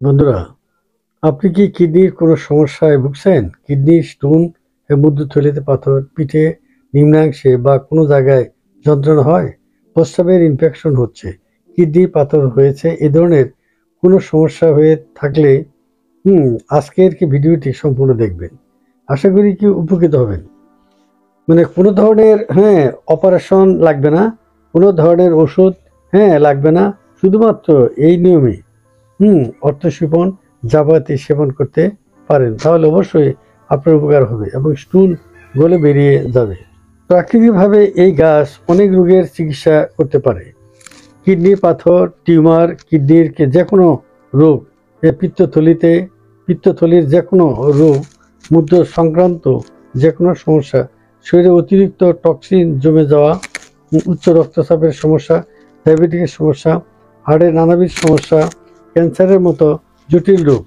বন্ধুরা, আপনি কি কিডনির কোনো সমস্যায় ভুগছেন? কিডনি স্টোন, মূত্রথলিতে পাথর, পিঠে নিম্নাংশে বা কোনো জায়গায় যন্ত্রণা হয়, প্রস্রাবের ইনফেকশন হচ্ছে, কিডনি পাথর হয়েছে, এ ধরনের কোনো সমস্যা হয়ে থাকলে আজকের কি ভিডিওটি সম্পূর্ণ দেখবেন। আশা করি কি উপকৃত হবেন। মানে কোনো ধরনের অপারেশন লাগবে না, কোনো ধরনের ওষুধ লাগবে না, শুধুমাত্র এই নিয়মে অর্থশিপন জাবাতি সেবন করতে পারেন, তাহলে অবশ্যই আপনার উপকার হবে এবং স্টুল গলে বেরিয়ে যাবে। প্রাকৃতিকভাবে এই গাছ অনেক রোগের চিকিৎসা করতে পারে। কিডনি পাথর, টিউমার, কিডনির যে কোনো রোগ, পিত্তথলির যে কোনো রোগ, মূত্র সংক্রান্ত যে কোনো সমস্যা, শরীরে অতিরিক্ত টক্সিন জমে যাওয়া, উচ্চ রক্তচাপের সমস্যা, ডায়াবেটিসের সমস্যা, হাড়ের নানাবিধ সমস্যা, ক্যান্সারের মতো জটিল রোগ,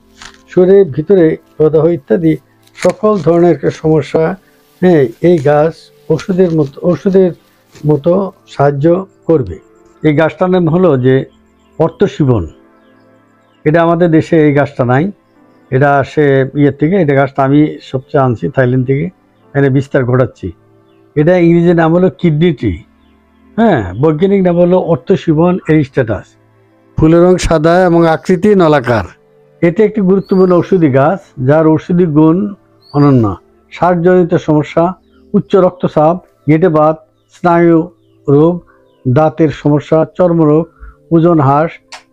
শরীরের ভিতরে প্রদাহ ইত্যাদি সকল ধরনের সমস্যা এই গাছ ওষুধের মতো সাহায্য করবে। এই গাছটার নাম হলো যে অর্থশিবন। এটা আমাদের দেশে এই গাছটা নাই, এটা আসে থেকে, এটা গাছটা আমি সবচেয়ে আনছি থাইল্যান্ড থেকে, এনে বিস্তার ঘটাচ্ছি। এটা ইংরেজি নাম হলো কিডনি ট্রি, বৈজ্ঞানিক নাম হলো অর্থশিবন এরিস্টাটাস। ফুলের রং সাদা এবং আকৃতি নলাকার। এটি একটি গুরুত্বপূর্ণ ঔষধি গাছ, যার ঔষধি গুণ অনন্য। শ্বাসজনিত সমস্যা, উচ্চ রক্তচাপ, গেঁটেবাত, স্নায়ু রোগ, দাঁতের সমস্যা, চর্মরোগ, ওজন হ্রাস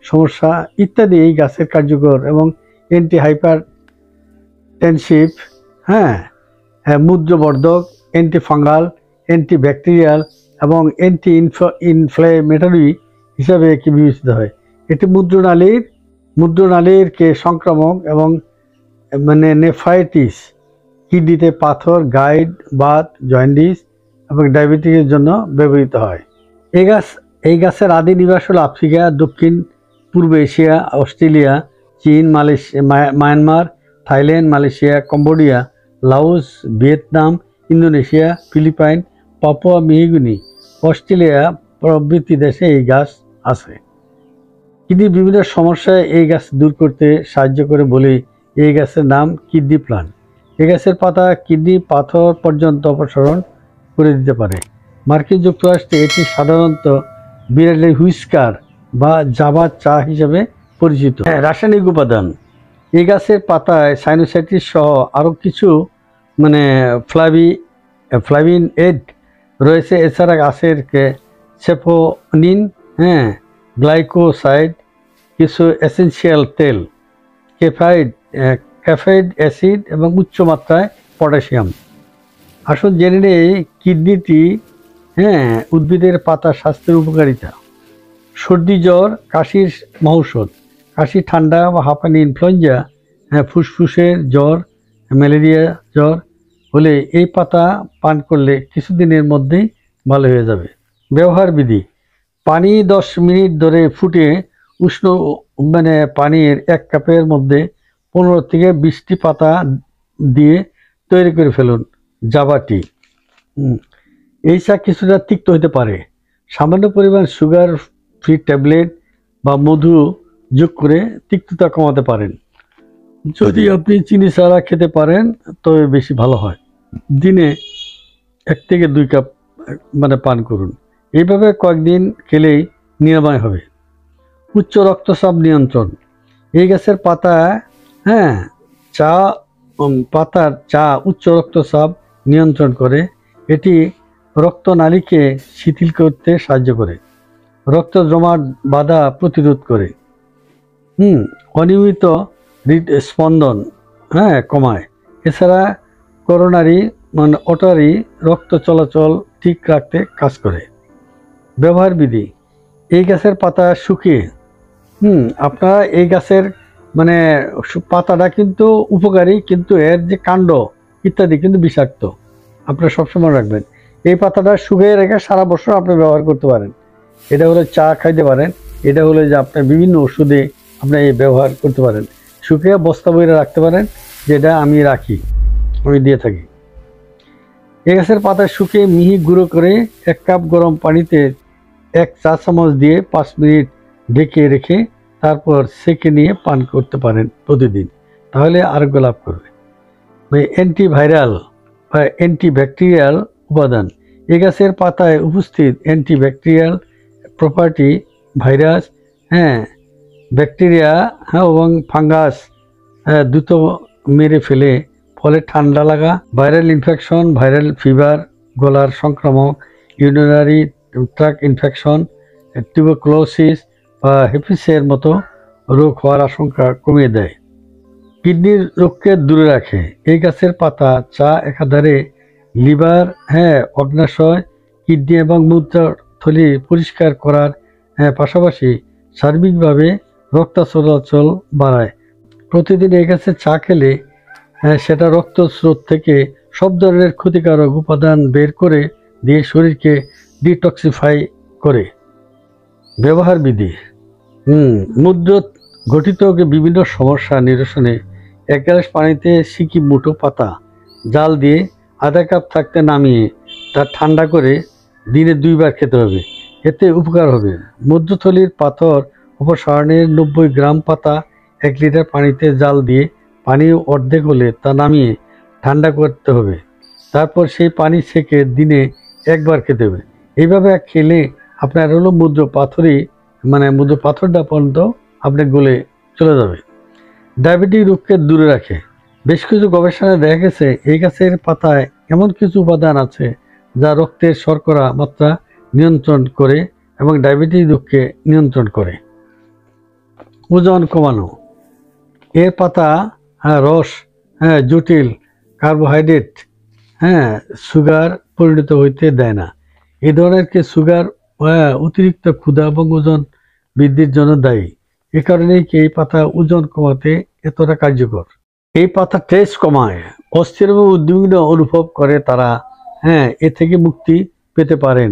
সমস্যা ইত্যাদি এই গাছের কার্যকর এবং অ্যান্টি হাইপার টেনসিভ, মুদ্রবর্ধক, অ্যান্টি ফাঙ্গাল, অ্যান্টি ব্যাকটেরিয়াল এবং অ্যান্টি ইনফ্লেমেটরি হিসাবে একে বিবেচিত হয়। এটি মুদ্রনালীর সংক্রামক এবং নেফ্রাইটিস, কিডনিতে পাথর, গাইড, বাত, জন্ডিস এবং ডায়াবেটিসের জন্য ব্যবহৃত হয়। এই গাছের আদি নিবাস হল আফ্রিকা, দক্ষিণ পূর্ব এশিয়া, অস্ট্রেলিয়া, চীন, Myanmar, Thailand, Malaysia, Cambodia, Laos, Vietnam, Indonesia, Philippine, Papua New Guinea, Australia প্রভৃতি দেশে এই গাছ আছে। কিডনির বিভিন্ন সমস্যায় এই গাছ দূর করতে সাহায্য করে বলে এই গাছের নাম কিডনি প্লান্ট। এই গাছের পাতা কিডনি পাথর পর্যন্ত অপসারণ করে দিতে পারে। মার্কিন যুক্তরাষ্ট্রে এটি সাধারণত বিড়ালের হুইস্কার বা জাভা চা হিসেবে পরিচিত। রাসায়নিক উপাদান, এই গাছের পাতায় সাইনোসাইটিস সহ আরও কিছু ফ্লাভিন এড রয়েছে। এছাড়া গাছের সেপোনিন, গ্লাইকোসাইড, কিছু এসেনশিয়াল তেল, ক্যাফেইড অ্যাসিড এবং উচ্চ মাত্রায় পটাশিয়াম। আসুন জেনে নেই কিডনিটি উদ্ভিদের পাতা স্বাস্থ্যের উপকারিতা। সর্দি জ্বর, কাশির মহৌষধ। কাশি, ঠান্ডা বা হাঁপানি, ইনফ্লুয়েঞ্জা, ফুসফুসের জ্বর, ম্যালেরিয়া জ্বর হলে এই পাতা পান করলে কিছুদিনের মধ্যেই ভালো হয়ে যাবে। ব্যবহার বিধি: পানি 10 মিনিট ধরে ফুটিয়ে উষ্ণ পানির 1 কাপের মধ্যে 15 থেকে 20টি পাতা দিয়ে তৈরি করে ফেলুন জাভা টি। এই চা কিছুটা তিক্ত হতে পারে। সামান্য পরিমাণ সুগার ফ্রি ট্যাবলেট বা মধু যোগ করে তিক্ততা কমাতে পারেন। যদি আপনি চিনি ছাড়া খেতে পারেন তবে বেশি ভালো হয়। দিনে 1 থেকে 2 কাপ পান করুন। এইভাবে কয়েকদিন খেলেই নিরাময় হবে। উচ্চ রক্তচাপ নিয়ন্ত্রণ, এই গাছের পাতার চা উচ্চ রক্তচাপ নিয়ন্ত্রণ করে। এটি রক্তনালীকে শিথিল করতে সাহায্য করে, রক্ত জমাট বাধা প্রতিরোধ করে, অনিয়মিত হৃদস্পন্দন কমায়। এছাড়া করোনারি ওটারি রক্ত চলাচল ঠিক রাখতে কাজ করে। ব্যবহার বিধি: এই গাছের পাতা শুকিয়ে আপনারা এই গাছের পাতাটা কিন্তু উপকারী, কিন্তু এর যে কাণ্ড ইত্যাদি কিন্তু বিষাক্ত। আপনারা সবসময় রাখবেন এই পাতাটা শুকিয়ে রেখে সারা বছর আপনি ব্যবহার করতে পারেন। এটা হলে চা খাইতে পারেন, এটা হলে যে আপনার বিভিন্ন ওষুধে আপনি ব্যবহার করতে পারেন। শুকিয়ে বস্তা বইরে রাখতে পারেন, যেটা আমি রাখি, আমি দিয়ে থাকি। এই গাছের পাতা শুকিয়ে মিহি গুঁড়ো করে 1 কাপ গরম পানিতে 1 চা চামচ দিয়ে 5 মিনিট ঢেকে রেখে তারপর সেকে নিয়ে পান করতে পারেন প্রতিদিন, তাহলে আরোগ্য লাভ করবে। অ্যান্টিভাইরাল বা অ্যান্টিব্যাকটেরিয়াল উপাদান, এই গাছের পাতায় উপস্থিত অ্যান্টিব্যাকটেরিয়াল প্রপার্টি ভাইরাস, ব্যাকটেরিয়া এবং ফাঙ্গাস দ্রুত মেরে ফেলে, ফলে ঠান্ডা লাগা, ভাইরাল ইনফেকশন, ভাইরাল ফিভার, গলার সংক্রামক, ইউরিনারি ট্র্যাক্ট ইনফেকশন, টিউবারকুলোসিস বা হেপাটাইটিসের মতো রোগ হওয়ার আশঙ্কা কমিয়ে দেয়। কিডনির রোগকে দূরে রাখে, এই গাছের পাতা চা একাধারে লিভার, অগ্নাশয়, কিডনি এবং মূত্রথলি পরিষ্কার করার পাশাপাশি সার্বিকভাবে রক্ত চলাচল বাড়ায়। প্রতিদিন এই গাছের চা খেলে সেটা রক্ত স্রোত থেকে সব ধরনের ক্ষতিকারক উপাদান বের করে দিয়ে শরীরকে ডিটক্সিফাই করে। ব্যবহার বিধি, মূত্র ঘটিত বিভিন্ন সমস্যা নিরসনে 1 গ্লাস পানিতে সিকি মুঠো পাতা জাল দিয়ে আধা কাপ থাকতে নামিয়ে তা ঠান্ডা করে দিনে 2 বার খেতে হবে, এতে উপকার হবে। মূত্রথলির পাথর অপসারণের 90 গ্রাম পাতা 1 লিটার পানিতে জাল দিয়ে পানি অর্ধেক হলে তা নামিয়ে ঠান্ডা করতে হবে, তারপর সেই পানি ছেঁকে দিনে 1 বার খেতে হবে। এইভাবে খেলে আপনার হলো মূত্র পাথরটা পর্যন্ত আপনার গলে চলে যাবে। ডায়াবেটিক রোগকে দূরে রাখে, বেশ কিছু গবেষণায় দেখা গেছে এই গাছের পাতায় এমন কিছু উপাদান আছে যা রক্তের শর্করা মাত্রা নিয়ন্ত্রণ করে এবং ডায়াবেটিস রোগকে নিয়ন্ত্রণ করে। ওজন কমানো, এর পাতা রস জটিল কার্বোহাইড্রেট সুগার পরিণত হইতে দেয় না। এই ধরনের সুগার অতিরিক্ত ক্ষুধা এবং ওজন বৃদ্ধির জন্য দায়ী। এ কারণেই এই পাতা ওজন কমাতে এতটা কার্যকর। এই পাতা স্ট্রেস কমায়, অস্থির এবং উদ্বিগ্ন অনুভব করে তারা এ থেকে মুক্তি পেতে পারেন।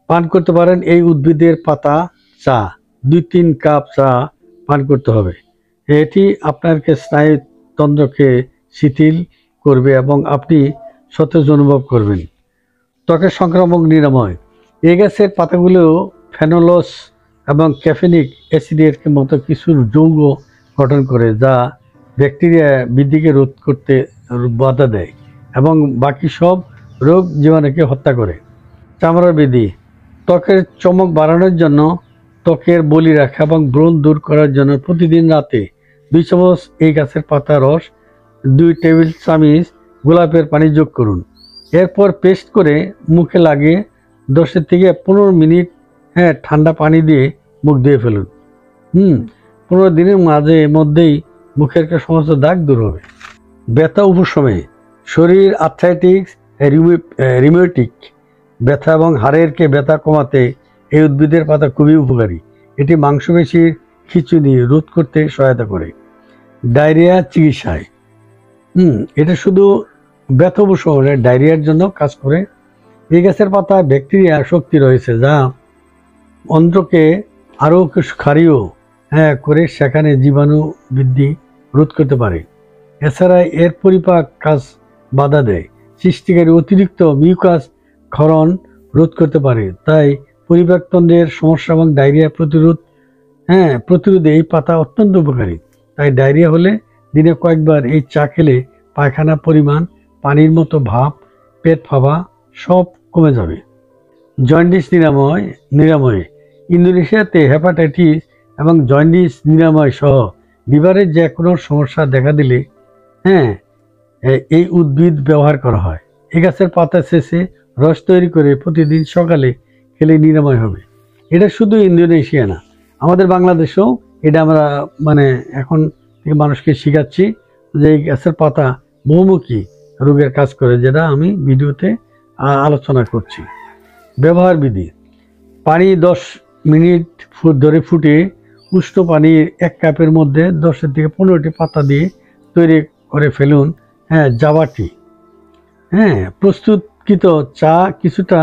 পান করতে পারেন এই উদ্ভিদের পাতা চা, 2-3 কাপ চা পান করতে হবে। এটি আপনার স্নায়ুতন্ত্রকে শিথিল করবে এবং আপনি সতেজ অনুভব করবেন। ত্বকের সংক্রামক নিরাময়, এই গাছের পাতাগুলো ফেনোলস এবং ক্যাফেনিক অ্যাসিডের মতো কিছু যৌগ গঠন করে যা ব্যাকটেরিয়া বৃদ্ধিকে রোধ করতে বাধা দেয় এবং বাকি সব রোগ জীবাণুকে হত্যা করে। চামড়ার বৃদ্ধি, ত্বকের চমক বাড়ানোর জন্য, ত্বকের বলি রাখা এবং ব্রণ দূর করার জন্য প্রতিদিন রাতে 2 চামচ এই গাছের পাতা রস 2 টেবিল চামচ গোলাপের পানি যোগ করুন। এরপর পেস্ট করে মুখে লাগিয়ে 10 থেকে 15 মিনিট ঠান্ডা পানি দিয়ে মুখ ধুয়ে ফেলুন। 15 দিনের মধ্যেই মুখের সমস্ত দাগ দূর হবে। ব্যথা উপশমে, শরীর আর্থ্রাইটিস, রিউমেটিক ব্যথা এবং হাড়ের ব্যথা কমাতে এই উদ্ভিদের পাতা খুবই উপকারী। এটি মাংসপেশির খিঁচুনি রোধ করতে সহায়তা করে। ডায়রিয়া চিকিৎসায়, এটা শুধু ব্যথা উপশমনে ডায়রিয়ার জন্য কাজ করে। এই গাছের পাতায় ব্যাকটেরিয়া শক্তি রয়েছে যা অন্ত্রকে আরও ক্ষারীয় করে সেখানে জীবাণু বৃদ্ধি রোধ করতে পারে। এছাড়া এর পরিপাক কাজ বাধা দেয়, সৃষ্টিকারী অতিরিক্ত মিউকাস ক্ষরণ রোধ করতে পারে। তাই পরিপাকতন্ত্রের সমস্যা এবং ডায়রিয়া প্রতিরোধে এই পাতা অত্যন্ত উপকারী। তাই ডায়রিয়া হলে দিনে কয়েকবার এই চা খেলে পায়খানা পরিমাণ, পানির মতো ভাব, পেট ফাঁপা সব কমে যাবে। জন্ডিস নিরাময়ে, ইন্দোনেশিয়াতে হেপাটাইটিস এবং জন্ডিস নিরাময় সহ লিভারের যে কোনো সমস্যা দেখা দিলে এই উদ্ভিদ ব্যবহার করা হয়। এই গাছের পাতা শেষে রস তৈরি করে প্রতিদিন সকালে খেলে নিরাময় হবে। এটা শুধু ইন্দোনেশিয়া না, আমাদের বাংলাদেশেও এটা আমরা এখন থেকে মানুষকে শেখাচ্ছি যে এই গাছের পাতা বহুমুখী রোগের কাজ করে, যেটা আমি ভিডিওতে আলোচনা করছি। ব্যবহার বিধি, পানি 10 মিনিট ধরে ফুটিয়ে উষ্ণ পানির 1 কাপের মধ্যে 10 থেকে 15টি পাতা দিয়ে তৈরি করে ফেলুন জাভা টি। প্রস্তুতকৃত চা কিছুটা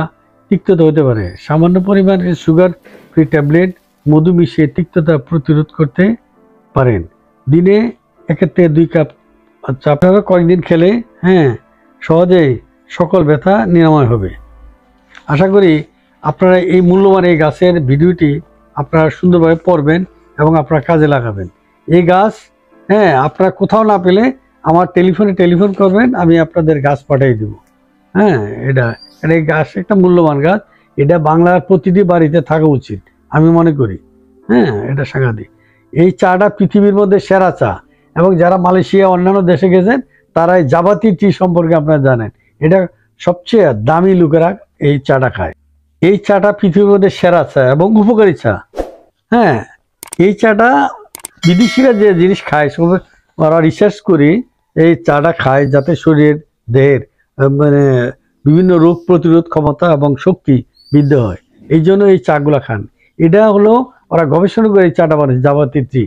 তিক্ততা হতে পারে। সামান্য পরিমাণে সুগার ফ্রি ট্যাবলেট, মধু মিশিয়ে তিক্ততা প্রতিরোধ করতে পারেন। দিনে 1 থেকে 2 কাপ চা কয়েকদিন খেলে সহজেই সকল ব্যথা নিরাময় হবে। আশা করি আপনারা এই মূল্যবান এই গাছের ভিডিওটি আপনারা সুন্দরভাবে পড়বেন এবং আপনারা কাজে লাগাবেন। এই গাছ আপনারা কোথাও না পেলে আমার টেলিফোন করবেন, আমি আপনাদের গাছ পাঠিয়ে দেব। এটা এটা এই গাছ একটা মূল্যবান গাছ, এটা বাংলার প্রতিটি বাড়িতে থাকা উচিত আমি মনে করি। এটা সাংঘাতিক। এই চাটা পৃথিবীর মধ্যে সেরা চা, এবং যারা মালয়েশিয়া অন্যান্য দেশে গেছেন তারা এই জাবাতি টি সম্পর্কে আপনারা জানেন। এটা সবচেয়ে দামি লোকেরা এই চাটা খায়। এই চাটা পৃথিবীর মধ্যে সেরা চা এবং উপকারী চা। এই চাটা বিদেশিরা যে জিনিস খায় সব ওরা রিসার্চ করি এই চাটা খায় যাতে শরীরের দেহের মানে বিভিন্ন রোগ প্রতিরোধ ক্ষমতা এবং শক্তি বৃদ্ধি হয়, এই জন্য এই চাগুলা খান। এটা হলো ওরা গবেষণা করে এই চাটা বানাচ্ছে জাবাতি টি।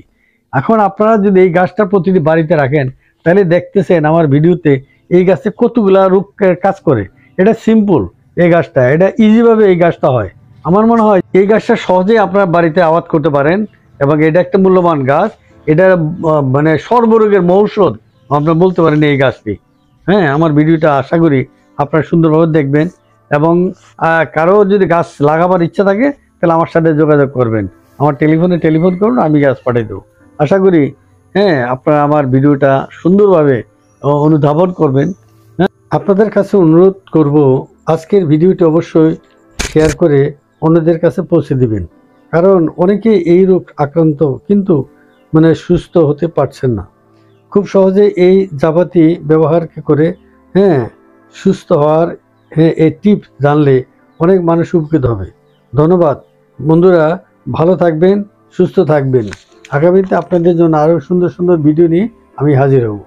এখন আপনারা যদি এই গাছটা প্রতিটি বাড়িতে রাখেন তাহলে দেখতেছেন আমার ভিডিওতে এই গাছে কতগুলা রোগ কাজ করে। এটা সিম্পল এই গাছটা, এটা ইজিভাবে এই গাছটা হয়। আমার মনে হয় এই গাছটা সহজেই আপনারা বাড়িতে আবাদ করতে পারেন, এবং এটা একটা মূল্যবান গাছ। এটা মানে সর্বরোগের মৌষধ আপনারা বলতে পারেন এই গাছটি। আমার ভিডিওটা আশা করি আপনারা সুন্দরভাবে দেখবেন, এবং কারো যদি গাছ লাগাবার ইচ্ছা থাকে তাহলে আমার সাথে যোগাযোগ করবেন, আমার টেলিফোন করুন, আমি গাছ পাঠিয়ে দেবো। আশা করি আপনারা আমার ভিডিওটা সুন্দরভাবে অনুধাবন করবেন। আপনাদের কাছে অনুরোধ করব আজকের ভিডিওটি অবশ্যই শেয়ার করে অন্যদের কাছে পৌঁছে দিবেন, কারণ অনেকে এই রোগ আক্রান্ত কিন্তু মানে সুস্থ হতে পারছেন না। খুব সহজে এই জাবাতি ব্যবহার করে সুস্থ হওয়ার এই টিপ জানলে অনেক মানুষ উপকৃত হবে। ধন্যবাদ বন্ধুরা, ভালো থাকবেন, সুস্থ থাকবেন। আগামীতে আপনাদের জন্য আরও সুন্দর সুন্দর ভিডিও নিয়ে আমি হাজির হব।